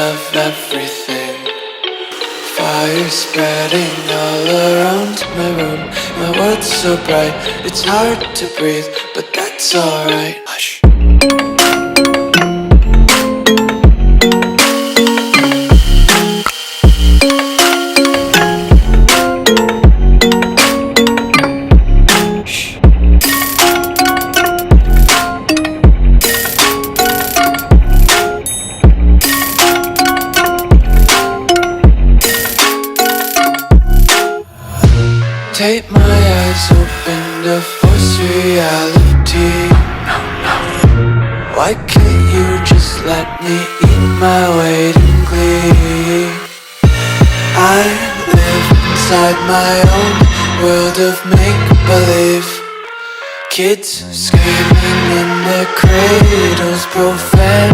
of everything. Fire spreading all around my room. My world's so bright, it's hard to breathe, but that's alright. Hush. Tape my eyes open to force reality. Why can't you just let me eat my weight in glee? I live inside my own world of make-believe. Kids screaming in their cradles, profanity.